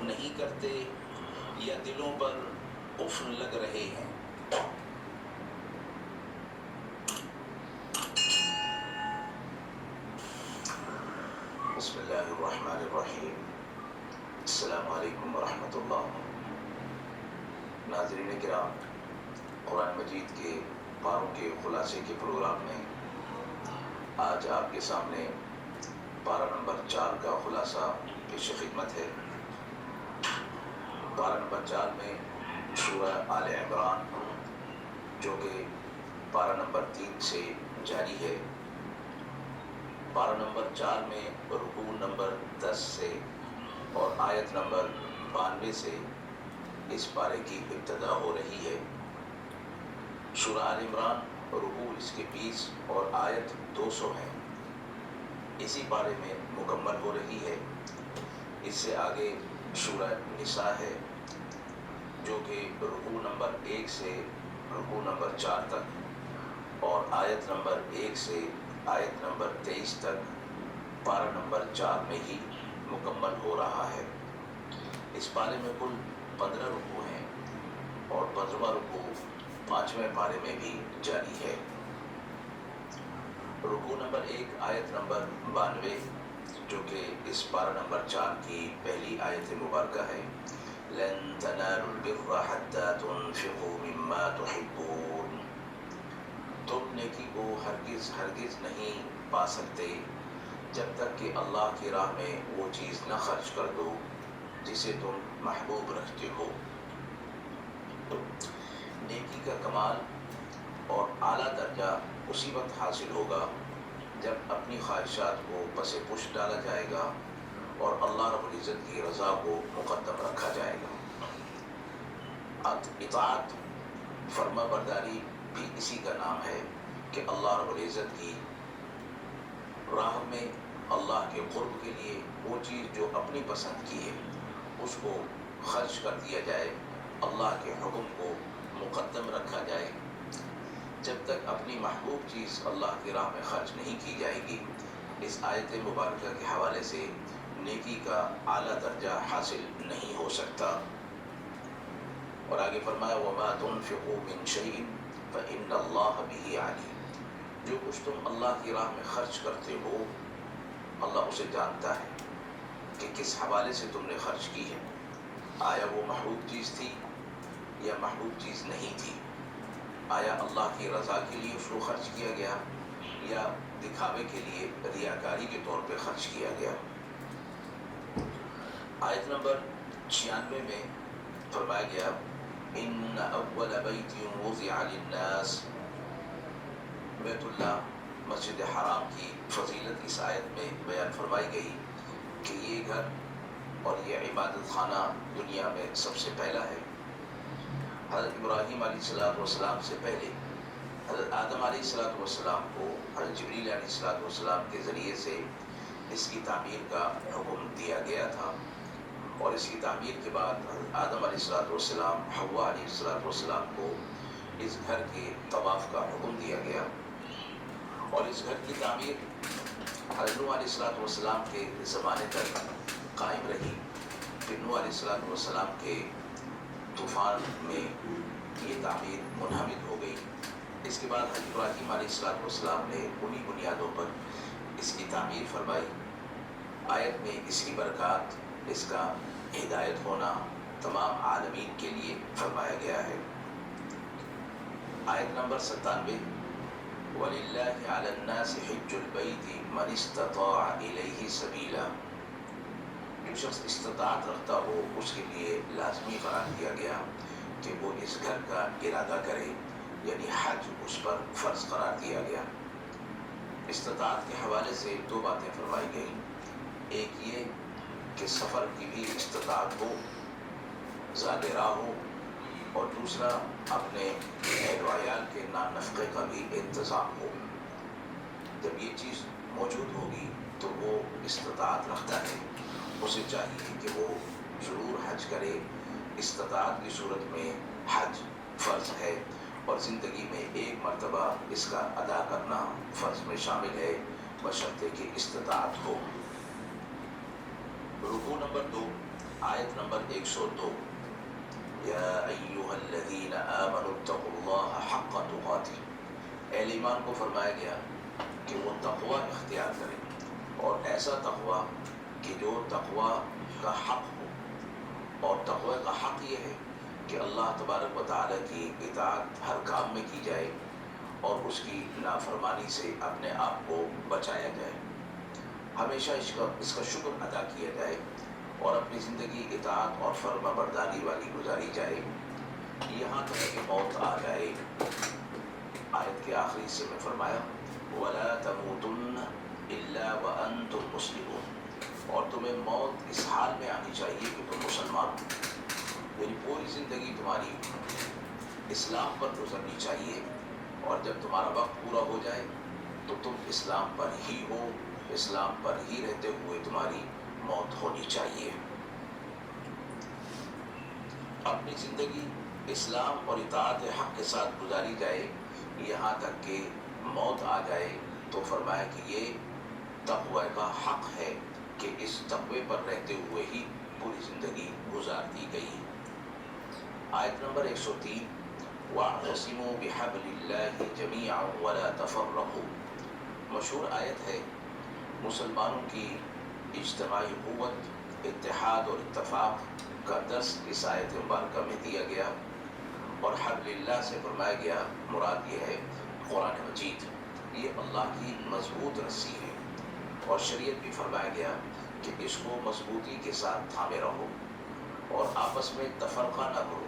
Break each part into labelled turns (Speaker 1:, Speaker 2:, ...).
Speaker 1: نہیں کرتے یا دلوں پر قفل لگ رہے ہیں؟ بسم اللہ الرحمن الرحیم۔ السلام علیکم ورحمۃ اللہ۔ ناظرین کرام، قرآن مجید کے پاروں کے خلاصے کے پروگرام میں آج آپ کے سامنے پارہ نمبر 4 کا خلاصہ پیش خدمت ہے۔ پارہ نمبر 4 میں سورہ آل عمران، جو کہ پارہ نمبر 3 سے جاری ہے، پارہ نمبر 4 میں رکوع نمبر 10 سے اور آیت نمبر 92 سے اس پارے کی ابتدا ہو رہی ہے۔ سورہ آل عمران رکوع اس کے 20 اور آیت 200 ہیں، اسی پارے میں مکمل ہو رہی ہے۔ اس سے آگے سورہ نساء ہے، جو کہ رکوع نمبر 1 سے رکوع نمبر 4 تک اور آیت نمبر 1 سے آیت نمبر 23 تک پارہ نمبر 4 میں ہی مکمل ہو رہا ہے۔ اس پارے میں کل 15 رکوع ہیں اور 15واں رکوع 5ویں پارے میں بھی جاری ہے۔ رکوع نمبر 1 آیت نمبر 92، جو کہ اس پارہ نمبر 4 کی پہلی آیت مبارکہ ہے۔ لن تنالوا البر حتى تنفقوا مما تحبون، تم نیکی کو ہرگز ہرگز نہیں پا سکتے جب تک کہ اللہ کی راہ میں وہ چیز نہ خرچ کر دو جسے تم محبوب رکھتے ہو۔ نیکی کا کمال اور اعلیٰ درجہ اسی وقت حاصل ہوگا جب اپنی خواہشات کو پس پش ڈالا جائے گا اور اللہ رب العزت کی رضا کو مقدم رکھا جائے گا۔ اطاعت، فرما برداری بھی اسی کا نام ہے کہ اللہ رب العزت کی راہ میں اللہ کے قرب کے لیے وہ چیز جو اپنی پسند کی ہے اس کو خرچ کر دیا جائے، اللہ کے حکم کو مقدم رکھا جائے۔ جب تک اپنی محبوب چیز اللہ کی راہ میں خرچ نہیں کی جائے گی، اس آیت مبارکہ کے حوالے سے نیکی کا اعلیٰ درجہ حاصل نہیں ہو سکتا۔ اور آگے فرمایا وَمَا تُنْفِقُوا مِنْ شَيْءٍ فَإِنَّ اللَّهَ بِهِ عَلِيمٌ، جو کچھ تم اللہ کی راہ میں خرچ کرتے ہو اللہ اسے جانتا ہے کہ کس حوالے سے تم نے خرچ کی ہے۔ آیا وہ محبوب چیز تھی یا محبوب چیز نہیں تھی؟ آیا اللہ کی رضا کے لیے اس کو خرچ کیا گیا یا دکھاوے کے لیے ریاکاری کے طور پہ خرچ کیا گیا؟ آیت نمبر 96 میں فرمایا گیا ان اول بیت وضع للناس، بیت اللہ مسجد حرام کی فضیلت اس آیت میں بیان فرمائی گئی کہ یہ گھر اور یہ عبادت خانہ دنیا میں سب سے پہلا ہے۔ حضرت ابراہیم علیہ السلام سے پہلے حضرت آدم علیہ السلام کو حضرت جبریل علیہ السلام کے ذریعے سے اس کی تعمیر کا حکم دیا گیا تھا، اور اس کی تعمیر کے بعد حضرت آدم علیہ السلام، حوا علیہ السلام کو اس گھر کے طواف کا حکم دیا گیا، اور اس گھر کی تعمیر حضرت نوح علیہ السلام کے زمانے تک قائم رہی۔ پھر نوح علیہ السلام کے طوفان میں یہ تعمیر منہمد ہو گئی۔ اس کے بعد حضرت ابراہیم علیہ السلام نے انہی بنیادوں پر اس کی تعمیر فرمائی۔ آیت میں اس کی برکات، اس کا ہدایت ہونا تمام عالمین کے لیے فرمایا گیا ہے۔ آیت نمبر 97 وَلِلَّهِ عَلَى النَّاسِ حِجُّ الْبَيْتِ مَنِ اسْتَطَاعَ إِلَيْهِ سَبِيلًا، جو شخص استطاعت رکھتا ہو اس کے لیے لازمی قرار دیا گیا کہ وہ اس گھر کا ارادہ کرے، یعنی حج اس پر فرض قرار دیا گیا۔ استطاعت کے حوالے سے 2 باتیں فرمائی گئیں، ایک یہ کہ سفر کی بھی استطاعت ہو، زاد راہ ہو، اور دوسرا اپنے اہل و عیال کے نان نفقے کا بھی انتظام ہو۔ جب یہ چیز موجود ہوگی تو وہ استطاعت رکھتا ہے، اسے چاہیے کہ وہ ضرور حج کرے۔ استطاعت کی صورت میں حج فرض ہے اور زندگی میں ایک مرتبہ اس کا ادا کرنا فرض میں شامل ہے، بشرطے کہ استطاعت ہو۔ رکوع نمبر 2 آیت نمبر 102 یا ایھا الذین آمنوا اتقوا اللہ حق تقاتہ، اہل ایمان کو فرمایا گیا کہ وہ تقوی اختیار کریں، اور ایسا تقوی کہ جو تقوی کا حق ہو۔ اور تقوی کا حق یہ ہے کہ اللہ تبارک و تعالیٰ کی اطاعت ہر کام میں کی جائے اور اس کی نافرمانی سے اپنے آپ کو بچایا جائے، ہمیشہ اس کا شکر ادا کیا جائے اور اپنی زندگی اطاعت اور فرما برداری والی گزاری جائے یہاں تک کہ موت آ جائے۔ آیت کے آخری حصے میں فرمایا وَلَا تَمُوتُنَّ إِلَّا وَأَنْتُمْ مُسْلِمُونَ، اور تمہیں موت اس حال میں آنی چاہیے کہ تم مسلمان ہو، یعنی پوری زندگی تمہاری اسلام پر گزرنی چاہیے، اور جب تمہارا وقت پورا ہو جائے تو تم اسلام پر ہی ہو، اسلام پر ہی رہتے ہوئے تمہاری موت ہونی چاہیے۔ اپنی زندگی اسلام اور اطاعت حق کے ساتھ گزاری جائے یہاں تک کہ موت آ جائے، تو فرمایا کہ یہ تقوی کا حق ہے کہ اس تقوی پر رہتے ہوئے ہی پوری زندگی گزار دی گئی۔ آیت نمبر 103 وَاعْتَصِمُوا بِحَبْلِ اللَّهِ جَمِيعًا وَلَا تَفَرَّقُوا، مشہور آیت ہے۔ مسلمانوں کی اجتماعی قوت، اتحاد اور اتفاق کا درس اس آیت مبارکہ میں دیا گیا، اور حبل اللہ سے فرمایا گیا مراد یہ ہے قرآن مجید، یہ اللہ کی مضبوط رسی ہے، اور شریعت بھی فرمایا گیا کہ اس کو مضبوطی کے ساتھ تھامے رہو اور آپس میں تفرقہ نہ کرو۔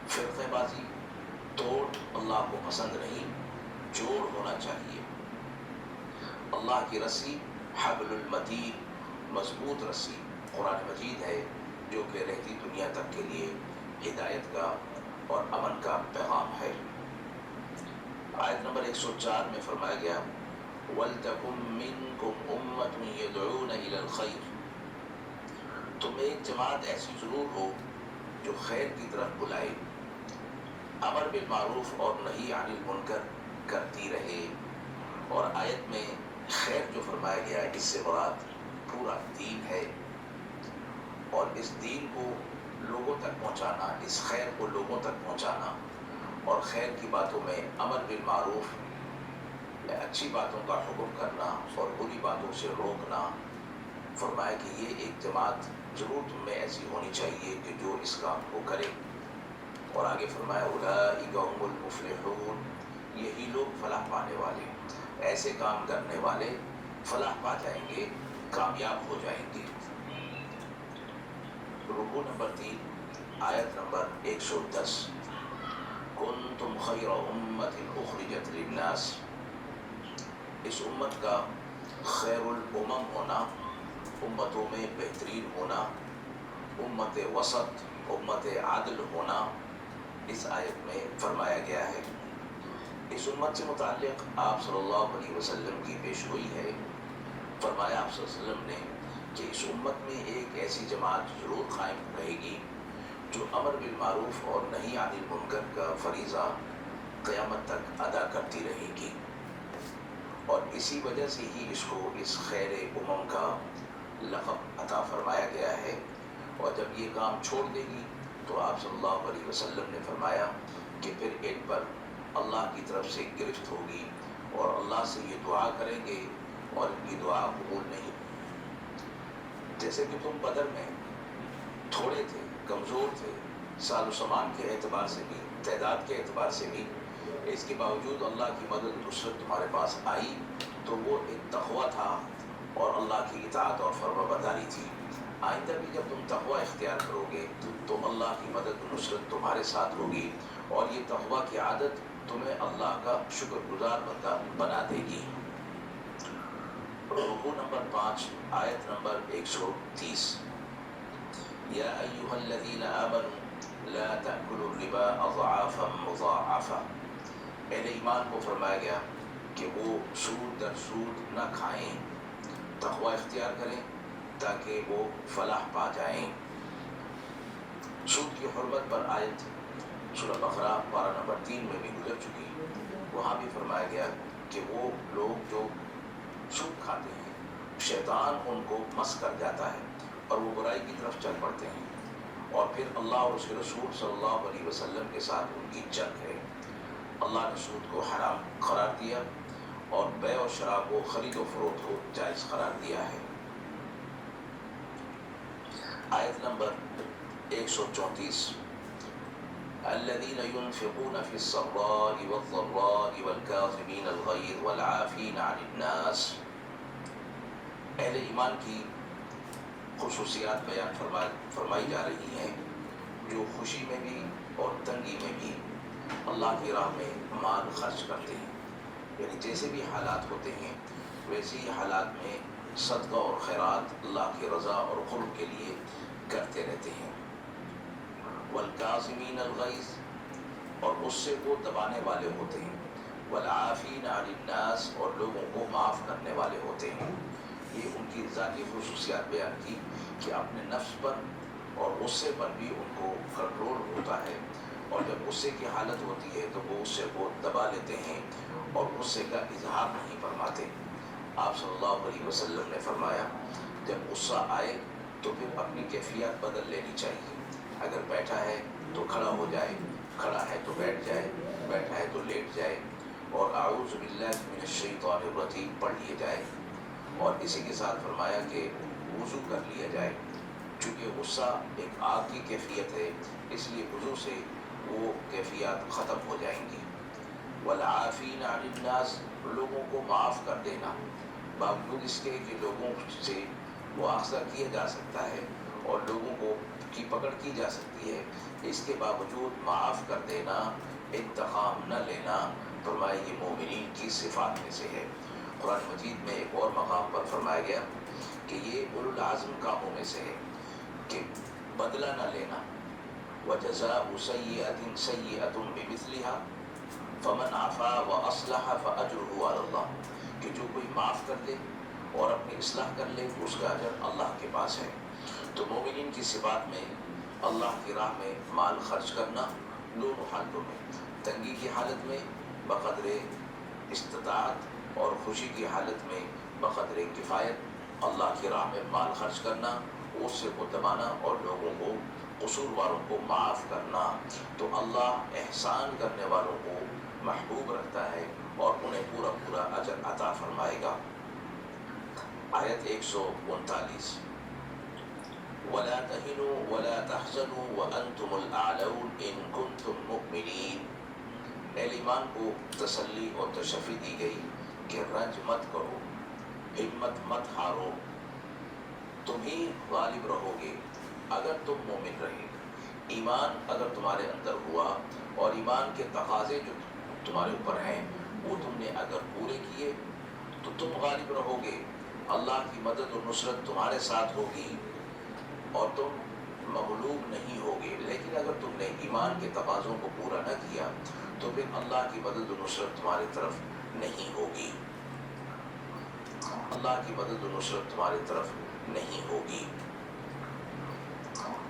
Speaker 1: فرقہ بازی، توڑ اللہ کو پسند نہیں، جوڑ ہونا چاہیے۔ اللہ کی رسی حبل المتین، مضبوط رسی قرآن مجید ہے، جو کہ رہتی دنیا تک کے لیے ہدایت کا اور امن کا پیغام ہے۔ آیت نمبر 104 میں فرمایا گیا وَلْتَكُن مِّنكُمْ أُمَّةٌ يَدْعُونَ إِلَى الْخَيْرِ، تم ایک جماعت ایسی ضرور ہو جو خیر کی طرف بلائے، امر بالمعروف اور نہی عن المنکر کرتی رہے۔ اور آیت میں خیر جو فرمایا گیا اس سے مراد پورا دین ہے، اور اس دین کو لوگوں تک پہنچانا، اس خیر کو لوگوں تک پہنچانا، اور خیر کی باتوں میں امر بالمعروف، اچھی باتوں کا حکم کرنا اور بری باتوں سے روکنا۔ فرمایا کہ یہ ایک جماعت ضرور تم میں ایسی ہونی چاہیے کہ جو اس کام کو کرے، اور آگے فرمایا اولئک هم المفلحون، یہی لوگ فلاح پانے والے، ایسے کام کرنے والے فلاح پا جائیں گے، کامیاب ہو جائیں گے۔ رکوع نمبر 3 آیت نمبر 110 کنتم خیر امت اخرجت للناس، اس امت کا خیر الامم ہونا، امتوں میں بہترین ہونا، امت وسط، امت عادل ہونا اس آیت میں فرمایا گیا ہے۔ اس امت سے متعلق آپ صلی اللہ علیہ وسلم کی پیشگوئی ہے۔ فرمایا آپ صلی اللہ علیہ وسلم نے کہ اس امت میں ایک ایسی جماعت ضرور قائم رہے گی جو امر بالمعروف اور نہی عن المنکر کا فریضہ قیامت تک ادا کرتی رہے گی، اور اسی وجہ سے ہی اس کو اس خیر امم کا لقب عطا فرمایا گیا ہے۔ اور جب یہ کام چھوڑ دے گی تو آپ صلی اللہ علیہ وسلم نے فرمایا کہ پھر ان پر اللہ کی طرف سے گرفت ہوگی، اور اللہ سے یہ دعا کریں گے اور ان کی دعا قبول نہیں۔ جیسے کہ تم بدر میں تھوڑے تھے، کمزور تھے، سال و سامان کے اعتبار سے بھی، تعداد کے اعتبار سے بھی، اس کے باوجود اللہ کی مدد نصرت تمہارے پاس آئی، تو وہ ایک تقویٰ تھا اور اللہ کی اطاعت اور فرما برداری تھی۔ آئندہ بھی جب تم تقویٰ اختیار کرو گے تو اللہ کی مدد و نصرت تمہارے ساتھ ہوگی، اور یہ تقویٰ کی عادت تمہیں اللہ کا شکر گزار بندہ بنا دے گی۔ رکوع نمبر 5 آیت نمبر 130 یا ایھا الذین آمنوا لا تأکلوا الربا اضعافا مضاعفا، اہل ایمان کو فرمایا گیا کہ وہ سود در سود نہ کھائیں، تقوی اختیار کریں تاکہ وہ فلاح پا جائیں۔ سود کی حرمت پر آیت سورہ بقرہ پارہ نمبر 3 میں بھی گزر چکی، وہاں بھی فرمایا گیا کہ وہ لوگ جو سود کھاتے ہیں شیطان ان کو مس کر جاتا ہے، اور وہ برائی کی طرف چل پڑتے ہیں، اور پھر اللہ اور اس کے رسول صلی اللہ علیہ وسلم کے ساتھ ان کی جنگ ہے۔ اللہ نے سود کو حرام قرار دیا اور بیع و شراء کو، خرید و فروخت کو جائز قرار دیا ہے۔ آیت نمبر 134، الذين ينفقون في السراء والضراء والكاظمين الغيظ والعافين عن الناس۔ اہل ایمان کی خصوصیات بیان فرمائی جا رہی ہیں، جو خوشی میں بھی اور تنگی میں بھی اللہ کی راہ میں مال خرچ کرتے ہیں، یعنی جیسے بھی حالات ہوتے ہیں ویسے ہی حالات میں صدقہ اور خیرات اللہ کی رضا اور قرب کے لیے کرتے رہتے ہیں۔ والکاظمین الغیظ، اور غصے کو دبانے والے ہوتے ہیں، والعافین عن الناس، اور لوگوں کو معاف کرنے والے ہوتے ہیں۔ یہ ان کی ذاتی خصوصیات بیان کی کہ اپنے نفس پر اور غصے پر بھی ان کو کنٹرول ہوتا ہے، اور جب غصے کی حالت ہوتی ہے تو وہ غصے کو دبا لیتے ہیں اور غصے کا اظہار نہیں فرماتے۔ آپ صلی اللہ علیہ وسلم نے فرمایا جب غصہ آئے تو پھر اپنی کیفیت بدل لینی چاہیے، اگر بیٹھا ہے تو کھڑا ہو جائے، کھڑا ہے تو بیٹھ جائے، بیٹھا ہے تو لیٹ جائے، اور اعوذ باللہ من الشیطان الرجیم پڑھ لیے جائے، اور اسی کے ساتھ فرمایا کہ وضو کر لیا جائے، چونکہ غصہ ایک آگ کی کیفیت ہے، اس لیے وضو سے وہ کیفیات ختم ہو جائیں گی۔ والعافین عن الناس، لوگوں کو معاف کر دینا، باوجود اس کے کہ لوگوں سے مواخذہ کیا جا سکتا ہے اور لوگوں کو کی پکڑ کی جا سکتی ہے، اس کے باوجود معاف کر دینا، انتقام نہ لینا، فرمایا یہ مومنین کی صفات میں سے ہے۔ قرآن مجید میں ایک اور مقام پر فرمایا گیا کہ یہ اولو العزم کاموں میں سے ہے کہ بدلہ نہ لینا، وَجَزَاءُ سَيِّئَةٍ سَيِّئَةٌ بِمِثْلِهَا فَمَنْ عَفَا وَأَصْلَحَ فَأَجْرُهُ عَلَى اللَّهِ، کہ جو کوئی معاف کر دے اور اپنی اصلاح کر لے اس کا اجر اللہ کے پاس ہے۔ تو مومنین کی صفات میں اللہ کی راہ میں مال خرچ کرنا دونوں حالتوں میں، تنگی کی حالت میں بقدر استطاعت اور خوشی کی حالت میں بقدر کفایت اللہ کی راہ میں مال خرچ کرنا، غصے کو دبانا اور لوگوں کو، قصور والوں کو معاف کرنا، تو اللہ احسان کرنے والوں کو محبوب رکھتا ہے اور انہیں پورا پورا اجر عطا فرمائے گا۔ آیت 139، وَلَا تَهِنُوا وَلَا تَحْزَنُوا وَأَنْتُمُ الْأَعْلَوْنَ إِن كُنتُم مُؤْمِنِينَ۔ اہل ایمان کو تسلی اور تشفی دی گئی کہ رنج مت کرو، ہمت مت ہارو، تم ہی غالب رہو گے اگر تم مومن رہے۔ ایمان اگر تمہارے اندر ہوا اور ایمان کے تقاضے جو تمہارے اوپر ہیں وہ تم نے اگر پورے کیے تو تم غالب رہو گے، اللہ کی مدد اور نصرت تمہارے ساتھ ہوگی اور تم مغلوب نہیں ہوگے۔ لیکن اگر تم نے ایمان کے تقاضوں کو پورا نہ کیا تو پھر اللہ کی مدد و نصرت تمہاری طرف نہیں ہوگی، اللہ کی مدد و نصرت تمہاری طرف نہیں ہوگی۔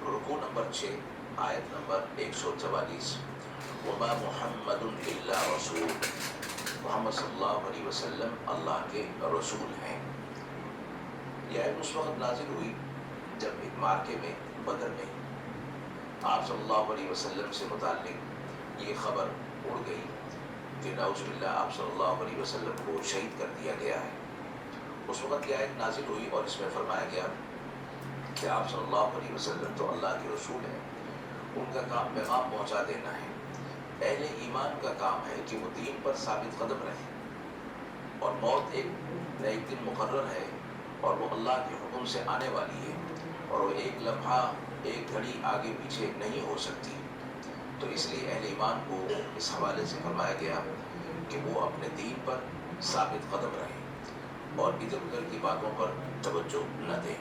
Speaker 1: رکوع نمبر 6، آیت نمبر 144، وما محمد الا رسول، محمد صلی اللہ علیہ وسلم اللہ کے رسول ہیں۔ یہ آیت اس وقت نازل ہوئی جب ایک مارکے میں، بدر میں، آپ صلی اللہ علیہ وسلم سے متعلق یہ خبر اڑ گئی کہ نعوذ باللہ آپ صلی اللہ علیہ وسلم کو شہید کر دیا گیا ہے۔ اس وقت یہ آیت نازل ہوئی اور اس میں فرمایا گیا کہ آپ صلی اللہ علیہ وسلم تو اللہ کے رسول ہیں، ان کا کام پیغام پہنچا دینا ہے۔ اہل ایمان کا کام ہے کہ وہ دین پر ثابت قدم رہیں، اور موت ایک نہ ایک دن مقرر ہے اور وہ اللہ کے حکم سے آنے والی ہے، اور وہ ایک لمحہ، ایک گھڑی آگے پیچھے نہیں ہو سکتی۔ تو اس لیے اہل ایمان کو اس حوالے سے فرمایا گیا کہ وہ اپنے دین پر ثابت قدم رہیں اور ادھر ادھر کی باتوں پر توجہ نہ دیں۔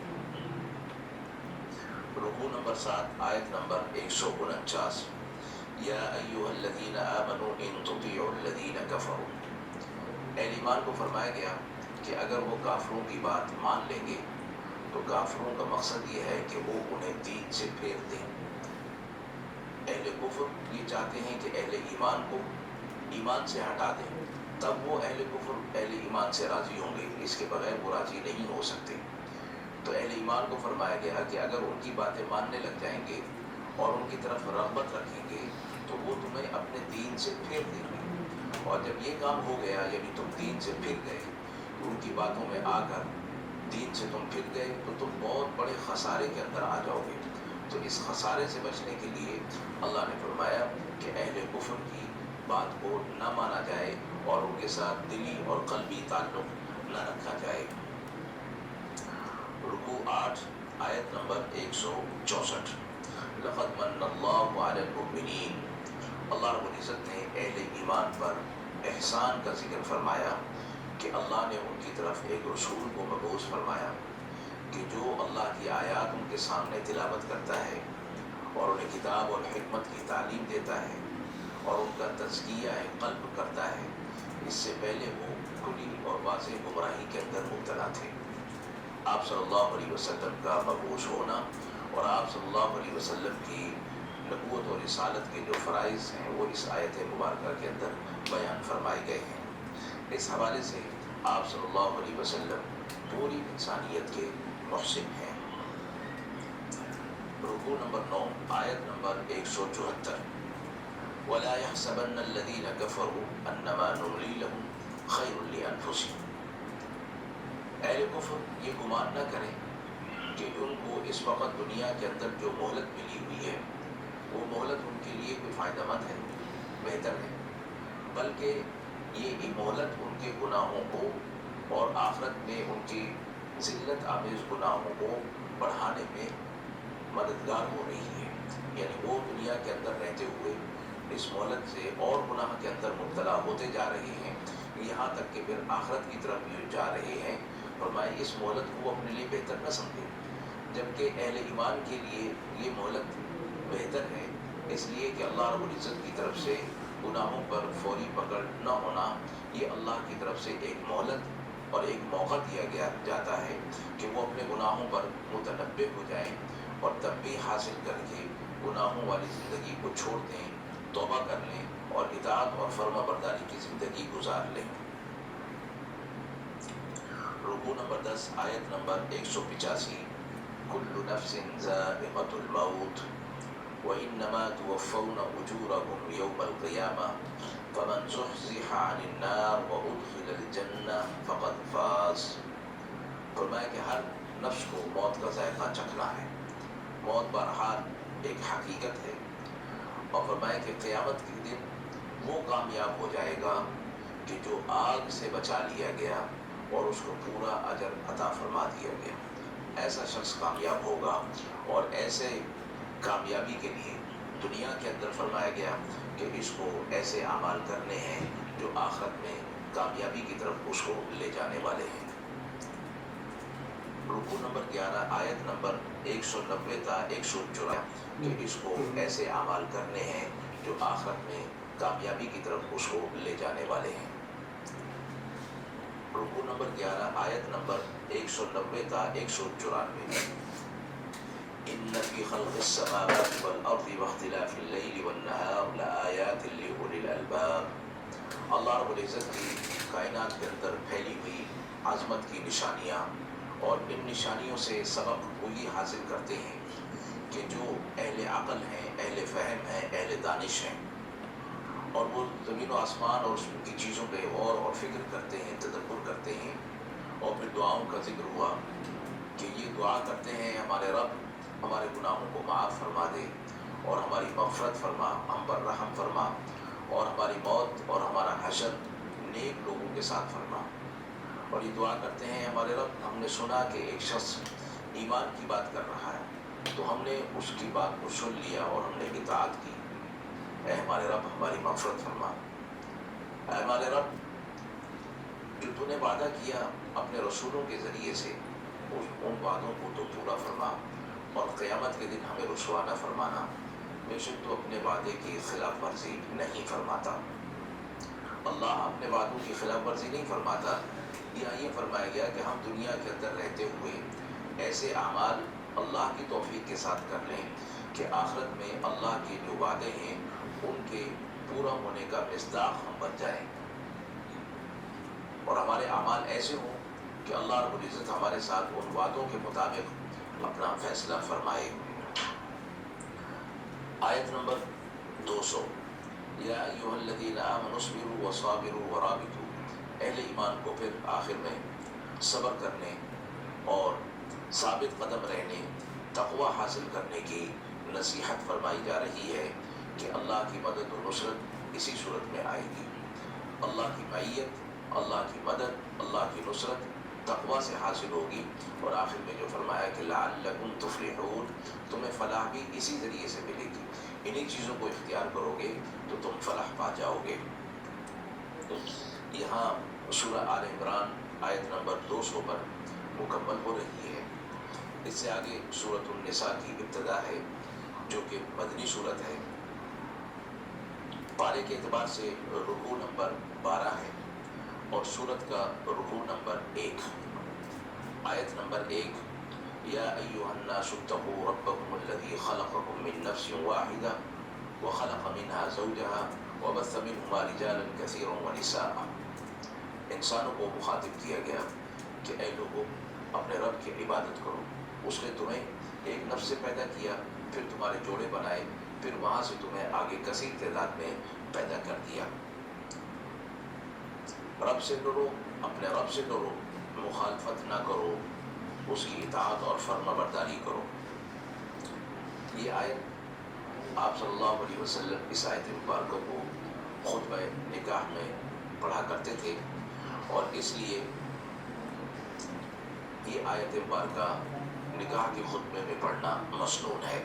Speaker 1: رکوع نمبر 7، آیت نمبر 149، یا ایھا الذین آمنوا ان تطیعوا الذین کفروا۔ اہل ایمان کو فرمایا گیا کہ اگر وہ کافروں کی بات مان لیں گے تو کافروں کا مقصد یہ ہے کہ وہ انہیں دین سے پھیر دیں۔ اہل کفر یہ چاہتے ہیں کہ اہل ایمان کو ایمان سے ہٹا دیں، تب وہ اہل کفر اہل ایمان سے راضی ہوں گے، اس کے بغیر وہ راضی نہیں ہو سکتے۔ تو اہل ایمان کو فرمایا گیا کہ اگر ان کی باتیں ماننے لگ جائیں گے اور ان کی طرف رغبت رکھیں گے تو وہ تمہیں اپنے دین سے پھیر دیں گے، اور جب یہ کام ہو گیا یعنی تم دین سے پھر گئے، ان کی باتوں میں آ کر دین سے تم پھر گئے، تو تم بہت بڑے خسارے کے اندر آ جاؤ گے۔ تو اس خسارے سے بچنے کے لیے اللہ نے فرمایا کہ اہل کفر کی بات کو نہ مانا جائے اور ان کے ساتھ دلی اور قلبی تعلق نہ رکھا جائے۔ رکوع 8 آیت نمبر 164۔ لقد من اللہ علی المؤمنین، اللہ رب العزت نے اہل ایمان پر احسان کا ذکر فرمایا کہ اللہ نے ان کی طرف ایک رسول کو مبعوث فرمایا کہ جو اللہ کی آیات ان کے سامنے تلاوت کرتا ہے اور انہیں کتاب اور حکمت کی تعلیم دیتا ہے اور ان کا تزکیہ قلب کرتا ہے۔ اس سے پہلے وہ کھلی اور واضح گمراہی کے اندر مبتلا تھے۔ آپ صلی اللہ علیہ وسلم کا مبعوث ہونا اور آپ صلی اللہ علیہ وسلم کی نبوت اور رسالت کے جو فرائض ہیں وہ اس آیت مبارکہ کے اندر بیان فرمائے گئے ہیں۔ اس حوالے سے آپ صلی اللہ علیہ وسلم پوری انسانیت کے محسن ہیں۔ رکوع نمبر 9 آیت نمبر 174۔ وَلَا يَحْسَبَنَّ الَّذِينَ كَفَرُوا أَنَّمَا نُمْلِي لَهُمْ خَيْرٌ لِأَنفُسِهِمْ۔ اہل کفر یہ گمان نہ کریں کہ ان کو اس وقت دنیا کے اندر جو مہلت ملی ہوئی ہے وہ مہلت ان کے لیے کوئی فائدہ مند ہے، بہتر ہے، بلکہ یہ مہلت ان کے گناہوں کو اور آخرت میں ان کی ذلت آمیز گناہوں کو بڑھانے میں مددگار ہو رہی ہے۔ یعنی وہ دنیا کے اندر رہتے ہوئے اس مہلت سے اور گناہ کے اندر مبتلا ہوتے جا رہے ہیں، یہاں تک کہ پھر آخرت کی طرف بھی جا رہے ہیں۔ فرمایا اس مہلت کو اپنے لیے بہتر نہ سمجھیں، جبکہ اہل ایمان کے لیے یہ مہلت بہتر ہے، اس لیے کہ اللہ رب العزت کی طرف سے گناہوں پر فوری پکڑ نہ ہونا یہ اللہ کی طرف سے ایک مہلت اور ایک موقع دیا جاتا ہے کہ وہ اپنے گناہوں پر متنبہ ہو جائیں اور تنبیہ حاصل کر کے گناہوں والی زندگی کو چھوڑ دیں، توبہ کر لیں اور اطاعت اور فرما برداری کی زندگی گزار لیں۔ رکوع نمبر 10 آیت نمبر 185۔ کل نفس ذائقۃ الموت وإنما توفون أجوركم يوم القيامة فمن زحزح عن النار وأدخل الجنة فقد فاز۔ فرمایا کہ ہر نفس کو موت کا ذائقہ چکھنا ہے، موت بہرحال ایک حقیقت ہے، اور فرمایا کہ قیامت کے دن وہ کامیاب ہو جائے گا کہ جو آگ سے بچا لیا گیا اور اس کو پورا اجر عطا فرما دیا گیا، ایسا شخص کامیاب ہوگا۔ اور ایسے کامیابی کے لیے دنیا کے اندر فرمایا گیا کہ اس کو ایسے اعمال کرنے ہیں جو آخرت میں کامیابی کی طرف اس کو لے جانے والے ہیں۔ رکوع نمبر 11 آیت نمبر 190 تا 194 کہ اس کو ایسے اعمال کرنے ہیں جو آخرت میں کامیابی کی طرف اس کو لے جانے والے ہیں۔ رکوع نمبر 11 آیت نمبر 190 تا 194۔ ان فی خلق السماوات والارض واختلاف اللیل والنہار لآیات لأولی الالباب۔ اللہ رب العزت کی کائنات کے اندر پھیلی ہوئی عظمت کی نشانیاں، اور ان نشانیوں سے سبق وہی حاصل کرتے ہیں کہ جو اہل عقل ہیں، اہل فہم ہیں، اہل دانش ہیں، اور وہ زمین و آسمان اور اس کی چیزوں پہ غور اور فکر کرتے ہیں، تدبر کرتے ہیں۔ اور پھر دعاؤں کا ذکر ہوا کہ یہ دعا کرتے ہیں ہمارے رب ہمارے گناہوں کو معاف فرما دے اور ہماری مغفرت فرما، ہم پر رحم فرما، اور ہماری موت اور ہمارا حشر نیک لوگوں کے ساتھ فرما۔ اور یہ دعا کرتے ہیں ہمارے رب ہم نے سنا کہ ایک شخص ایمان کی بات کر رہا ہے تو ہم نے اس کی بات کو سن لیا اور ہم نے اطاعت کی۔ اے ہمارے رب ہماری مغفرت فرما، اے ہمارے رب جو تو نے وعدہ کیا اپنے رسولوں کے ذریعے سے ان وعدوں کو تو پورا فرما، اور قیامت کے دن ہمیں رسوا نہ فرمانا، بے شک تو اپنے وعدے کی خلاف ورزی نہیں فرماتا۔ اللہ اپنے وعدوں کی خلاف ورزی نہیں فرماتا۔ یہاں یہ فرمایا گیا کہ ہم دنیا کے اندر رہتے ہوئے ایسے اعمال اللہ کی توفیق کے ساتھ کر لیں کہ آخرت میں اللہ کے جو وعدے ہیں ان کے پورا ہونے کا مصداق ہم بن جائیں، اور ہمارے اعمال ایسے ہوں کہ اللہ رب العزت ہمارے ساتھ ان وعدوں کے مطابق اپنا فیصلہ فرمائے۔ آیت نمبر 200، یا ایھا الذین آمنوا اصبروا وصابروا ورابطوا، اہل ایمان کو پھر آخر میں صبر کرنے اور ثابت قدم رہنے، تقوی حاصل کرنے کی نصیحت فرمائی جا رہی ہے کہ اللہ کی مدد و نصرت اسی صورت میں آئے گی۔ اللہ کی معیت، اللہ کی مدد، اللہ کی نصرت تقوی سے حاصل ہوگی، اور آخر میں جو فرمایا کہ لعلکم تفلحون، تمہیں فلاح بھی اسی ذریعے سے ملے گی، انہی چیزوں کو اختیار کرو گے تو تم فلاح پا جاؤ گے۔ یہاں سورہ آل عمران آیت نمبر 200 پر مکمل ہو رہی ہے۔ اس سے آگے سورۃ النساء کی ابتدا ہے جو کہ مدنی سورت ہے۔ پارے کے اعتبار سے رکوع نمبر 12 ہے اور سورت کا رکوع نمبر 1۔ آیت نمبر 1، یا ایھا الناس اتقوا ربکم الذی خلقکم من نفس واحدہ وخلق منها زوجها وبث منہما رجالا کثیرا ونساء۔ انسانوں کو مخاطب کیا گیا کہ اے لوگوں، اپنے رب کی عبادت کرو، اس نے تمہیں ایک نفس سے پیدا کیا، پھر تمہارے جوڑے بنائے، پھر وہاں سے تمہیں آگے کثیر تعداد میں پیدا کر دیا۔ رب سے ڈرو، اپنے رب سے ڈرو، مخالفت نہ کرو، اس کی اطاعت اور فرما برداری کرو۔ یہ آیت آپ صلی اللہ علیہ وسلم اس آیت مبارکہ کو خطبہ نکاح میں پڑھا کرتے تھے، اور اس لیے یہ آیت مبارکہ نکاح کے خطبے میں پڑھنا مسنون ہے۔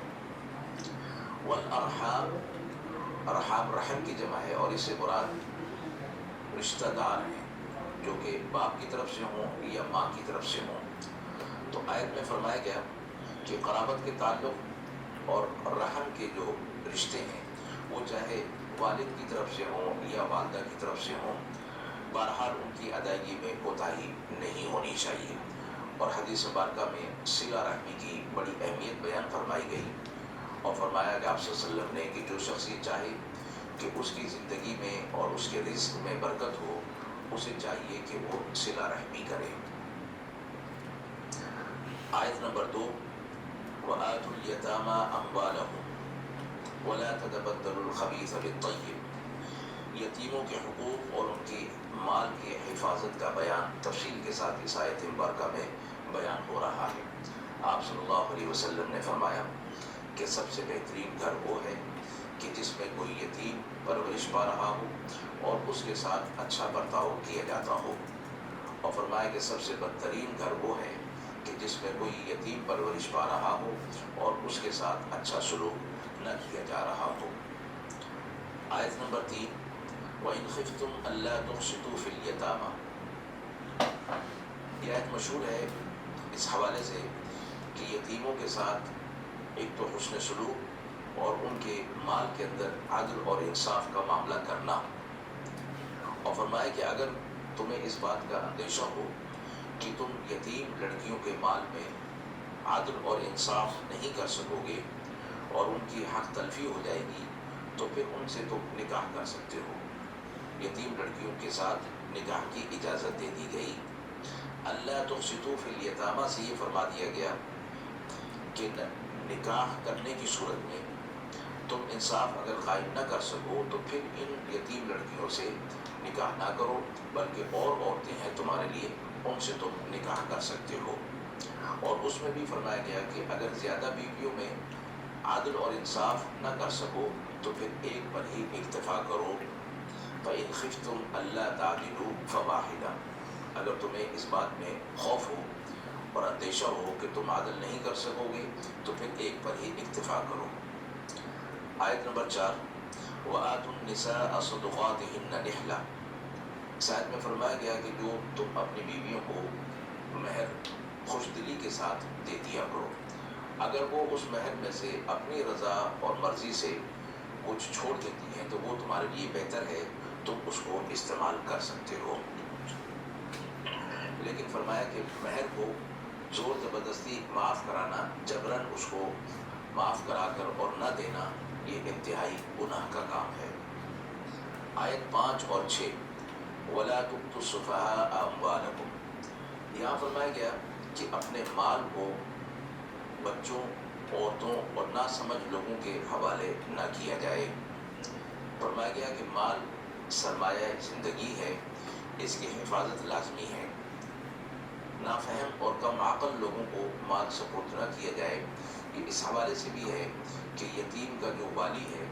Speaker 1: والارحام، ارحام رحم کی جمع ہے، اور اس سے مراد رشتہ دار ہیں جو کہ باپ کی طرف سے ہوں یا ماں کی طرف سے ہوں۔ تو آیت میں فرمایا گیا کہ قرابت کے تعلق اور رحم کے جو رشتے ہیں وہ چاہے والد کی طرف سے ہوں یا والدہ کی طرف سے ہوں، بہرحال ان کی ادائیگی میں کوتاہی نہیں ہونی چاہیے۔ اور حدیث مبارکہ میں صلہ رحمی کی بڑی اہمیت بیان فرمائی گئی، اور فرمایا کہ آپ صلی اللہ علیہ وسلم نے کہ جو شخص یہ چاہے کہ اس کی زندگی میں اور اس کے رزق میں برکت ہو، اسے چاہیے کہ وہ صلہ رحمی کرے۔ آیت نمبر 2، وَآتُوا الْيَتَامَى أَمْوَالَهُمْ وَلَا تَتَبَدَّلُوا الْخَبِيثَ بِالطَّيِّبِ۔ یتیموں کے حقوق اور ان کی مال کی حفاظت کا بیان تفصیل کے ساتھ اس آیت مبارکہ میں بیان ہو رہا ہے۔ آپ صلی اللہ علیہ وسلم نے فرمایا کہ سب سے بہترین گھر وہ ہے کہ جس میں کوئی یتیم پرورش پا رہا ہو اور اس کے ساتھ اچھا برتاؤ کیا جاتا ہو، اور فرمایا کہ سب سے بدترین گھر وہ ہے کہ جس میں کوئی یتیم پرورش پا رہا ہو اور اس کے ساتھ اچھا سلوک نہ کیا جا رہا ہو۔ آیت نمبر 3، وَإِنْ خِفْتُمْ أَلَّا تُقْسِطُوا فِي الْيَتَامَى۔ یہ آیت مشہور ہے اس حوالے سے کہ یتیموں کے ساتھ ایک تو حسن سلوک اور ان کے مال کے اندر عدل اور انصاف کا معاملہ کرنا، اور فرمایا کہ اگر تمہیں اس بات کا اندیشہ ہو کہ تم یتیم لڑکیوں کے مال میں عدل اور انصاف نہیں کر سکو گے اور ان کی حق تلفی ہو جائے گی، تو پھر ان سے تم نکاح کر سکتے ہو۔ یتیم لڑکیوں کے ساتھ نکاح کی اجازت دے دی گئی۔ اللہ تقسطوا فی الیتامى سے یہ فرما دیا گیا کہ نکاح کرنے کی صورت میں تم انصاف اگر قائم نہ کر سکو تو پھر ان یتیم لڑکیوں سے نکاح نہ کرو، بلکہ اور عورتیں ہیں تمہارے لیے، ان سے تم نکاح کر سکتے ہو۔ اور اس میں بھی فرمایا گیا کہ اگر زیادہ بیویوں میں عدل اور انصاف نہ کر سکو تو پھر ایک پر ہی اکتفا کرو۔ فَإِنْ خِفْتُمْ أَلَّا تَعْدِلُوا فَوَاحِدَةً، اگر تمہیں اس بات میں خوف ہو اور اندیشہ ہو کہ تم عدل نہیں کر سکو گے تو پھر ایک پر ہی اکتفا کرو۔ آیت نمبر 4، وَآتُوا النِّسَاءَ صَدُقَاتِهِنَّ نِحْلَةً۔ اس آیت میں فرمایا گیا کہ جو تم اپنی بیویوں کو مہر خوش دلی کے ساتھ دے دیا کرو، اگر وہ اس مہر میں سے اپنی رضا اور مرضی سے کچھ چھوڑ دیتی ہیں تو وہ تمہارے لیے بہتر ہے، تم اس کو استعمال کر سکتے ہو۔ لیکن فرمایا کہ مہر کو زور زبردستی معاف کرانا، جبراً اس کو معاف کرا کر اور نہ دینا، یہ انتہائی گناہ کا کام ہے۔ آیت 5 اور 6، وَلَا تُؤْتُوا السُّفَهَاءَ أَمْوَالَكُمْ۔ یہاں فرمایا گیا کہ اپنے مال کو بچوں، عورتوں اور ناسمجھ لوگوں کے حوالے نہ کیا جائے۔ فرمایا گیا کہ مال سرمایہ زندگی ہے، اس کی حفاظت لازمی ہے۔ نافہم اور کم عقل لوگوں کو مال سپرد نہ کیا جائے۔ یہ اس حوالے سے بھی ہے کہ یتیم کا جو والی ہے،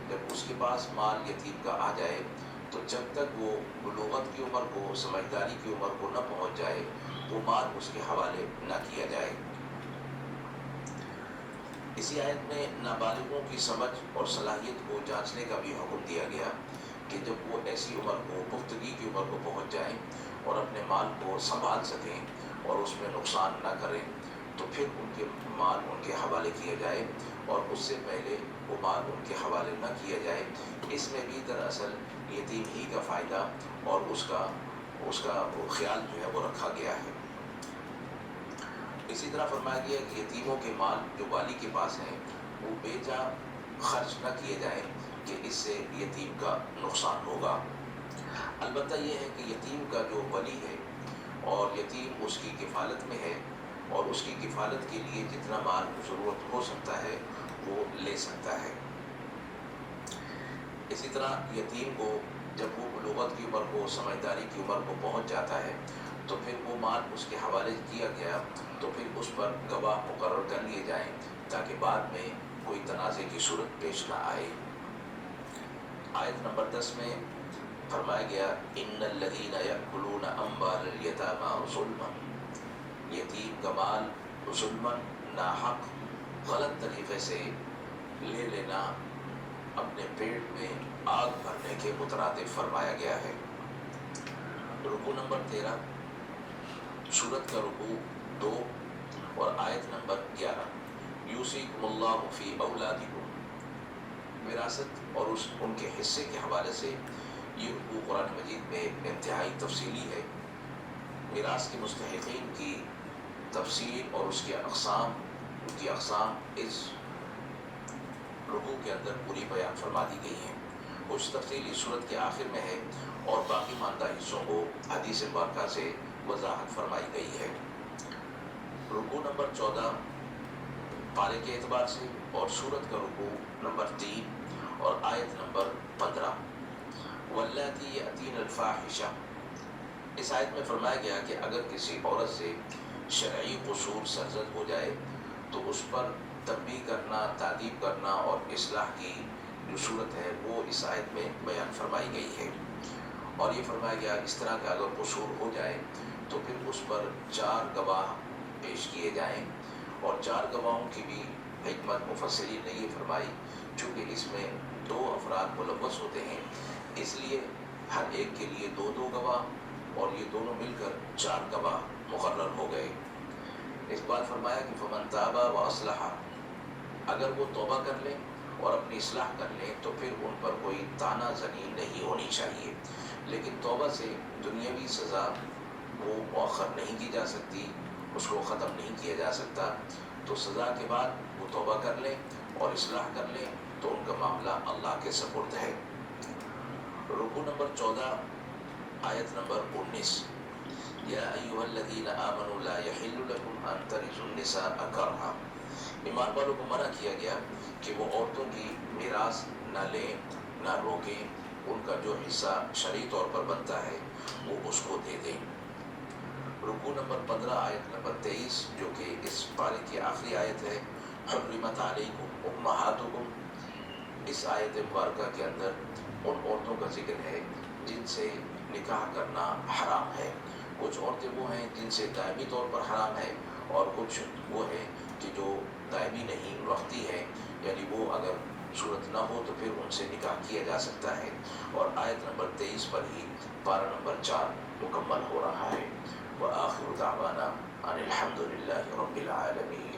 Speaker 1: جب اس کے پاس مال یتیم کا آ جائے تو جب تک وہ بلوغت کی عمر کو، سمجھداری کی عمر کو نہ پہنچ جائے، وہ مال اس کے حوالے نہ کیا جائے۔ اسی آیت میں نابالغوں کی سمجھ اور صلاحیت کو جانچنے کا بھی حکم دیا گیا کہ جب وہ ایسی عمر کو، پختگی کی عمر کو پہنچ جائیں اور اپنے مال کو سنبھال سکیں اور اس میں نقصان نہ کریں تو پھر ان کے مال ان کے حوالے کیا جائے، اور اس سے پہلے وہ مال ان کے حوالے نہ کیا جائے۔ اس میں بھی دراصل یتیم ہی کا فائدہ اور اس کا خیال جو ہے وہ رکھا گیا ہے۔ اسی طرح فرمایا گیا کہ یتیموں کے مال جو والی کے پاس ہیں وہ بے جا خرچ نہ کیے جائیں کہ اس سے یتیم کا نقصان ہوگا۔ البتہ یہ ہے کہ یتیم کا جو ولی ہے اور یتیم اس کی کفالت میں ہے اور اس کی کفالت کے لیے جتنا مال ضرورت ہو سکتا ہے وہ لے سکتا ہے۔ اسی طرح یتیم کو جب وہ بلوغت کی عمر کو، سمجھداری کی عمر کو پہنچ جاتا ہے تو پھر وہ مال اس کے حوالے کیا گیا تو پھر اس پر گواہ مقرر کر لیے جائیں تاکہ بعد میں کوئی تنازع کی صورت پیش نہ آئے۔ آیت نمبر 10 میں فرمایا گیا ان الذین یأکلون اموال الیتامی ظلما، یتیم کا مال ظلماً، ناحق، غلط طریقے سے لے لینا اپنے پیٹ میں آگ بھرنے کے مترادف فرمایا گیا ہے۔ رکوع نمبر 13، سورت کا رکوع 2 اور آیت نمبر 11، یوصیکم اللہ فی اولادکم، وراثت اور ان کے حصے کے حوالے سے یہ رکوع قرآن مجید میں انتہائی تفصیلی ہے۔ میراث کے مستحقین کی تفصیل اور اس کے اقسام، ان کی اقسام اس رکوع کے اندر پوری بیان فرما دی گئی ہیں۔ کچھ تفصیل اس صورت کے آخر میں ہے اور باقی ماندہ حصوں کو حدیث مبارکہ سے وضاحت فرمائی گئی ہے۔ رکوع نمبر 14 پارے کے اعتبار سے اور سورت کا رکوع نمبر 3 اور آیت نمبر 15، واللاتی یأتین الفاحشہ، اس آیت میں فرمایا گیا کہ اگر کسی عورت سے شرعی قصور سرزد ہو جائے تو اس پر تنبیہ کرنا، تعدیب کرنا اور اصلاح کی جو صورت ہے وہ اس آیت میں بیان فرمائی گئی ہے۔ اور یہ فرمایا گیا اس طرح کا اگر قصور ہو جائے تو پھر اس پر 4 گواہ پیش کیے جائیں، اور 4 گواہوں کی بھی حکمت مفسرین نے یہ فرمائی چونکہ اس میں 2 افراد ملوث ہوتے ہیں، اس لیے ہر ایک کے لیے 2 گواہ اور یہ دونوں مل کر 4 گواہ مقرر ہو گئے۔ اس بار فرمایا کہ فمن تاب واصلح، اگر وہ توبہ کر لیں اور اپنی اصلاح کر لیں تو پھر ان پر کوئی طعنہ زنی نہیں ہونی چاہیے، لیکن توبہ سے دنیاوی سزا وہ مؤخر نہیں کی جا سکتی، اس کو ختم نہیں کیا جا سکتا، تو سزا کے بعد وہ توبہ کر لیں اور اصلاح کر لیں تو ان کا معاملہ اللہ کے سپرد ہے۔ رکوع نمبر 14 آیت نمبر 19، یا ایھا الذین آمنوا لا یحل لکم ان ترثوا النساء کرہا، ایمان والوں کو منع کیا گیا کہ وہ عورتوں کی میراث نہ لیں، نہ روکیں، ان کا جو حصہ شرعی طور پر بنتا ہے وہ اس کو دے دیں۔ رکوع نمبر 15 آیت نمبر 23 جو کہ اس پارے کی آخری آیت ہے، حرمت علیکم امہاتکم، اس آیت مبارکہ کے اندر ان عورتوں کا ذکر ہے جن سے نکاح کرنا حرام ہے۔ کچھ عورتیں وہ ہیں جن سے دائمی طور پر حرام ہے اور کچھ وہ ہیں کہ جو دائمی نہیں، وقتی ہے، یعنی وہ اگر صورت نہ ہو تو پھر ان سے نکاح کیا جا سکتا ہے، اور آیت نمبر 23 پر ہی پارہ نمبر 4 مکمل ہو رہا ہے۔ وآخر دعوانا ان الحمد للہ رب العالمین۔